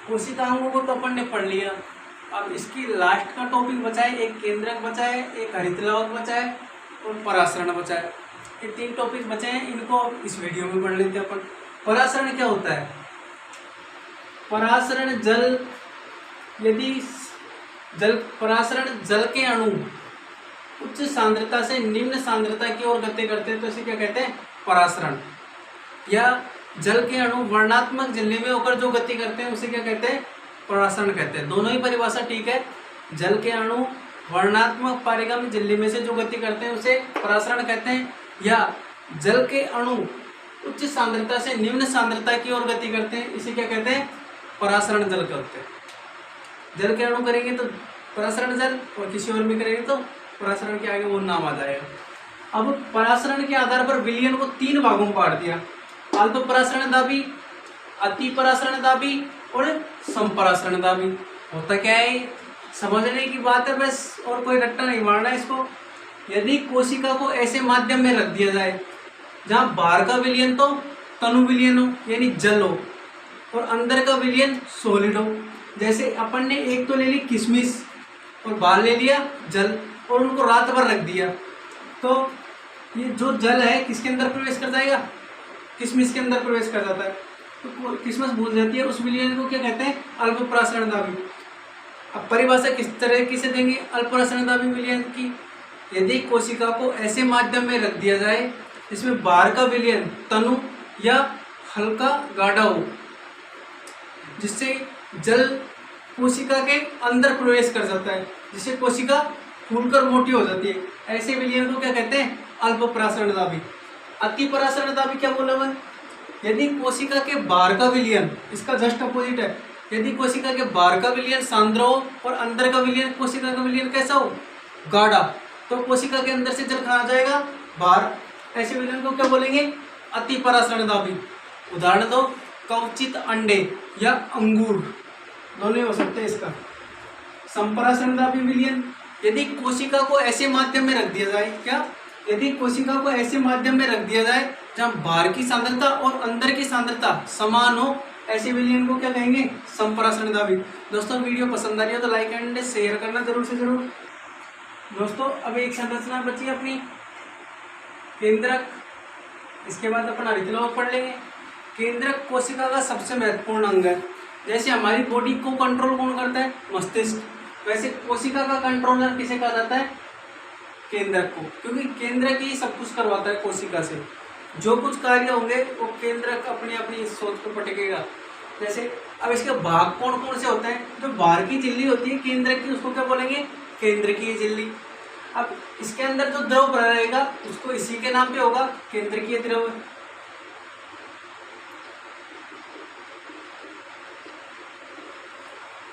कोशिकांगों को तो अपन ने पढ़ लिया। अब इसकी लास्ट का टॉपिक बचा है, एक केंद्रक बचा है, एक हरितलवक बचा है और परासरण बचा है। ये 3 टॉपिक बचे हैं, इनको अब इस वीडियो में पढ़ लेते हैं अपन। परासरण क्या होता है? परासरण जल, यदि परासरण जल के अणु उच्च सांद्रता से निम्न सांद्रता की ओर गति करते हैं तो इसे क्या कहते हैं? परासरण। या जल के अणु वर्णात्मक झिल्ली में होकर जो गति करते हैं उसे क्या कहते हैं? परासरण कहते हैं। दोनों ही परिभाषा ठीक है। जल के अणु वर्णात्मक पारगम्य झिल्ली में से जो गति करते हैं उसे परासरण कहते हैं, या जल के अणु उच्च सांद्रता से निम्न सांद्रता की ओर गति करते हैं, इसे क्या कहते हैं? परासरण जल कहते हैं। जल के अणु करेंगे तो परासरण जल, और किसी और में करेंगे तो परासरण के आगे वो नाम आ जाएगा। अब परासरण के आधार पर विलयन को 3 भागों में बांट दिया। अल्प परासरण दाबी, अति परासरण दाबी और संपरासरण दाबी। होता क्या है? समझने की बात है बस, और कोई रट्टा नहीं मारना है इसको। यदि कोशिका को ऐसे माध्यम में रख दिया जाए जहाँ बाहर का विलयन तो तनु विलयन हो यानी जल हो, और अंदर का विलयन सॉलिड हो। जैसे अपन ने एक तो ले ली किशमिश और बाहर ले लिया जल, और उनको रात भर रख दिया, तो ये जो जल है किसके अंदर प्रवेश कर जाएगा? किशमिश के अंदर प्रवेश कर जाता है, तो किशमिश भूल जाती है। उस विलयन को क्या कहते हैं? अल्प परासरण दाबी। अब परिभाषा किस तरह से देंगे अल्प परासरण दाबी विलयन की? यदि कोशिका को ऐसे माध्यम में रख दिया जाए जिसमें बाहर का विलयन तनु या हल्का गाढ़ा हो, जिससे जल कोशिका के अंदर प्रवेश कर जाता है, जिससे कोशिका फूलकर मोटी हो जाती है, ऐसे विलयन को क्या कहते हैं? अल्प परासरण दाबी। अति परासरण दाबी क्या बोला हुआ है? यदि कोशिका के बाहर का विलयन, इसका जस्ट अपोजिट है, यदि कोशिका के बाहर का विलयन सांद्र हो और अंदर का विलयन, कोशिका का विलयन कैसा हो? गाढ़ा, तो कोशिका के अंदर से जल कहाँ जाएगा? बाहर। ऐसे विलयन को क्या बोलेंगे? अति परासरण दाबी। उदाहरण दो, कवचित अंडे या अंगूर, दोनों हो सकते हैं इसका। संपरासरण दाबी विलयन, यदि कोशिका को ऐसे माध्यम में रख दिया जाए, क्या? यदि कोशिका को ऐसे माध्यम में रख दिया जाए जहाँ बाहर की सांद्रता और अंदर की सांद्रता समान हो, ऐसे विलयन को क्या कहेंगे? संपरासरण दाबी। दोस्तों वीडियो पसंद आ रही हो तो लाइक एंड शेयर करना जरूर से जरूर। दोस्तों अब एक संरचना बची अपनी केंद्रक, इसके बाद अपन हरितलवक पढ़ लेंगे। केंद्रक कोशिका का सबसे महत्वपूर्ण अंग है। जैसे हमारी बॉडी को कंट्रोल कौन करता है? मस्तिष्क। वैसे कोशिका का कंट्रोलर किसे कहा जाता है? केंद्रक को, क्योंकि केंद्रक ही सब कुछ करवाता है कोशिका से। जो कुछ कार्य होंगे वो केंद्रक अपनी अपनी सोच को पटकेगा। जैसे अब इसके भाग कौन कौन से होते हैं? जो बाहर की झिल्ली होती है केंद्रक की, उसको क्या बोलेंगे? केंद्रकीय झिल्ली। अब इसके अंदर जो द्रव भरा रहेगा उसको इसी के नाम पे होगा, केंद्रकीय द्रव।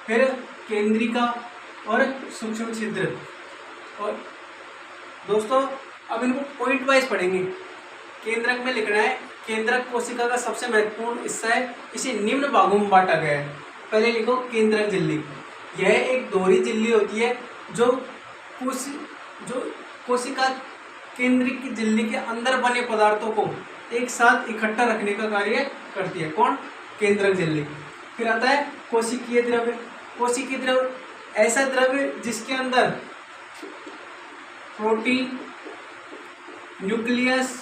फिर केंद्रिका और सूक्ष्म छिद्र। और दोस्तों अब इनको पॉइंट वाइज पढ़ेंगे। केंद्रक में लिखना है, केंद्रक कोशिका का सबसे महत्वपूर्ण हिस्सा है, इसे निम्न भागों में बांटा गया है। पहले लिखो केंद्रक झिल्ली। यह एक दोहरी झिल्ली होती है जो कोशिका केंद्रिक की झिल्ली के अंदर बने पदार्थों को एक साथ इकट्ठा रखने का कार्य करती है। कौन? केंद्रक झिल्ली। फिर आता है कोशिकीय द्रव्य। कोशिकीय द्रव्य ऐसा द्रव्य जिसके अंदर प्रोटीन, न्यूक्लियस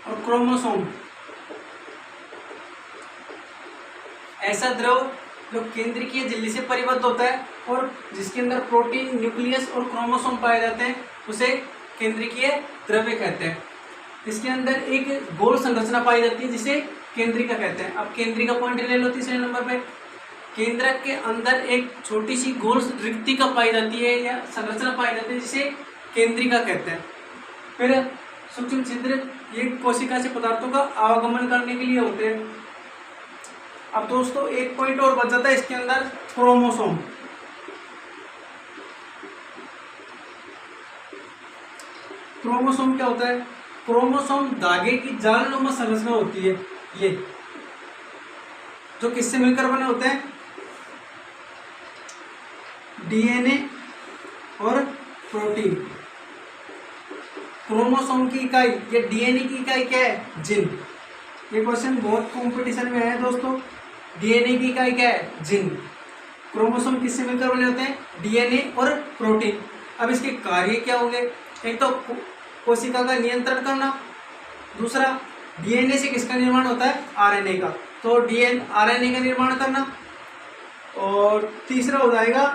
और क्रोमोसोम, ऐसा द्रव जो केंद्रकीय झिल्ली से परिबद्ध होता है और जिसके अंदर प्रोटीन, न्यूक्लियस और क्रोमोसोम पाए जाते हैं, उसे केंद्रकीय द्रव्य कहते हैं। इसके अंदर एक गोल संरचना पाई जाती है जिसे केंद्रिका कहते हैं। अब केंद्रिका पॉइंट ले लो तीसरे नंबर पे। केंद्रक के अंदर एक छोटी सी गोल रिक्तिका पाई जाती है या संरचना पाई जाती है जिसे केंद्रिका कहते हैं। फिर सूक्ष्म छिद्र, ये कोशिका से पदार्थों का आवागमन करने के लिए होते हैं। अब दोस्तों एक पॉइंट और बच जाता है इसके अंदर, क्रोमोसोम। क्रोमोसोम क्या होता है? क्रोमोसोम धागे की जालनुमा संरचना होती है, ये जो किससे मिलकर बने होते हैं? डीएनए और प्रोटीन। क्रोमोसोम की इकाई, ये डीएनए की इकाई क्या है? जिन। ये क्वेश्चन बहुत कंपटीशन में है दोस्तों। डीएनए की इकाई क्या है? जिन। क्रोमोसोम किससे मिलकर बने होते हैं? डीएनए और प्रोटीन। अब इसके कार्य क्या होंगे? एक तो कोशिका का नियंत्रण करना, दूसरा डीएनए से किसका निर्माण होता है? आरएनए का, तो आरएनए का निर्माण करना, और तीसरा हो जाएगा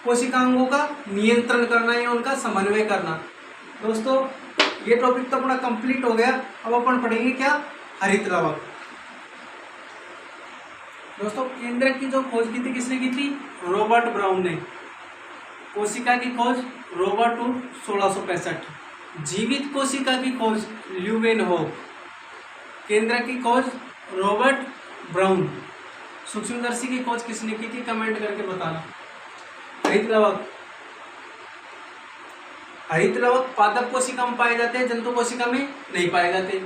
कोशिकांगों का नियंत्रण करना या उनका समन्वय करना। दोस्तों ये टॉपिक तो अपना कंप्लीट हो गया। अब अपन पढ़ेंगे क्या? हरित लवक। दोस्तों केंद्रक की जो खोज की थी किसने की थी? रॉबर्ट ब्राउन ने। कोशिका की खोज रोबर्ट 1665। जीवित कोशिका की खोज ल्यूवेनहोफ। केंद्रक की खोज रॉबर्ट ब्राउन। सूक्ष्मदर्शी की खोज किसने की थी? कमेंट करके बताना। हरित लवक, हरित लवक पादप कोशिका में पाए जाते हैं, जंतु कोशिका में नहीं पाए जाते।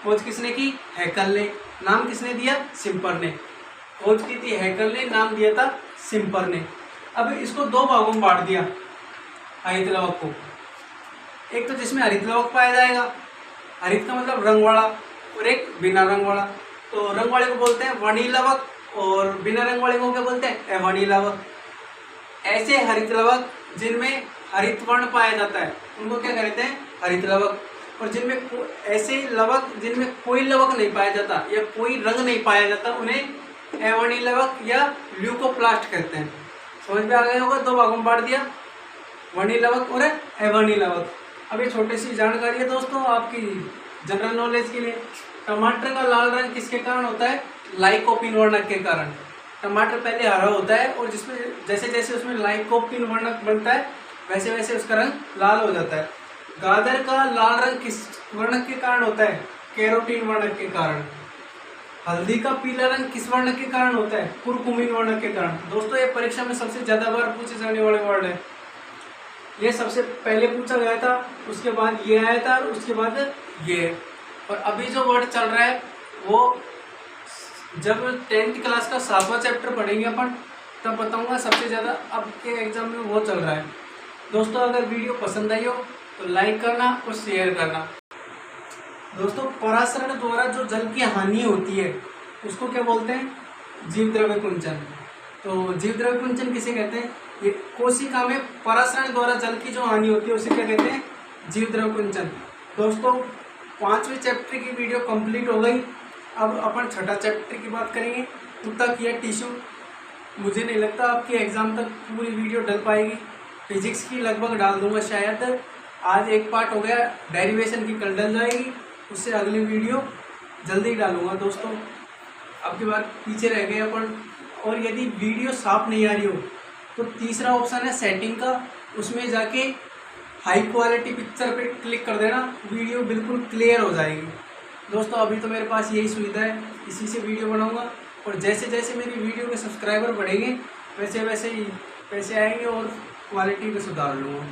खोज किसने की? हैकल ने। नाम किसने दिया? सिम्पर ने। खोज की थी हैकल ने, नाम दिया था सिम्पर ने। अब इसको दो भागों में बांट दिया हरित लवक को। एक तो जिसमें हरित लवक पाया जाएगा, हरित का मतलब रंग वाला, और एक बिना रंग वाला। तो रंग वाले को बोलते हैं वर्णी लवक, और बिना रंग वाले को क्या बोलते हैं? अवर्णी लवक। ऐसे हरित लवक जिनमें हरित वर्ण पाया जाता है उनको क्या कहते हैं? हरित लवक। और जिनमें ऐसे लवक जिनमें कोई लवक नहीं पाया जाता या कोई रंग नहीं पाया जाता उन्हें अवर्णी लवक या ल्यूकोप्लास्ट कहते हैं। समझ में आ गया होगा? दो भागों में बांट दिया, वर्णी लवक और अवर्णी लवक। अब ये छोटी सी जानकारी है दोस्तों आपकी जनरल नॉलेज के लिए। टमाटर का लाल रंग किसके कारण होता है? लाइकोपिन वर्णक के कारण। टमाटर पहले हरा होता है और जिसमें जैसे जैसे उसमें लाइकोपिन वर्णक बनता है वैसे वैसे उसका रंग लाल हो जाता है। गाजर का लाल रंग किस वर्णक के कारण होता है? कैरोटीन वर्णक के कारण। हल्दी का पीला रंग किस वर्णक के कारण होता है? कुरकुमिन वर्णक के कारण। दोस्तों ये परीक्षा में सबसे ज्यादा बार पूछे जाने वाले वर्ड है। ये सबसे पहले पूछा गया था, उसके बाद ये आया था, और उसके बाद ये। और अभी जो वर्ड चल रहा है वो जब 10th क्लास का 7वां चैप्टर पढ़ेंगे अपन तब बताऊंगा। सबसे ज़्यादा अब के एग्जाम में वो चल रहा है। दोस्तों अगर वीडियो पसंद आई हो तो लाइक करना और शेयर करना। दोस्तों परासरण द्वारा जो जल की हानि होती है उसको क्या बोलते हैं? जीव द्रव्य कुंचन। तो जीव द्रव्य कुंचन किसे कहते हैं? ये कोशिका में परासरण द्वारा जल की जो हानि होती है उसे क्या कहते हैं? जीव द्रव्य कुंचन। दोस्तों 5वें चैप्टर की वीडियो कंप्लीट हो गई। अब अपन 6ठा चैप्टर की बात करेंगे, कुत्ता किया टिश्यू। मुझे नहीं लगता आपके एग्जाम तक पूरी वीडियो डल पाएगी। फिजिक्स की लगभग डाल दूंगा शायद। आज एक पार्ट हो गया, डेरिवेशन की कल डल जाएगी, उससे अगली वीडियो जल्दी डालूंगा। दोस्तों अब की बार पीछे रह गए अपन। और यदि वीडियो साफ नहीं आ रही हो तो तीसरा ऑप्शन है सेटिंग का, उसमें जाके हाई क्वालिटी पिक्चर पे क्लिक कर देना, वीडियो बिल्कुल क्लियर हो जाएगी। दोस्तों अभी तो मेरे पास यही सुविधा है, इसी से वीडियो बनाऊंगा। और जैसे जैसे मेरी वीडियो के सब्सक्राइबर बढ़ेंगे वैसे वैसे ही पैसे आएंगे और क्वालिटी में सुधार लूँगा।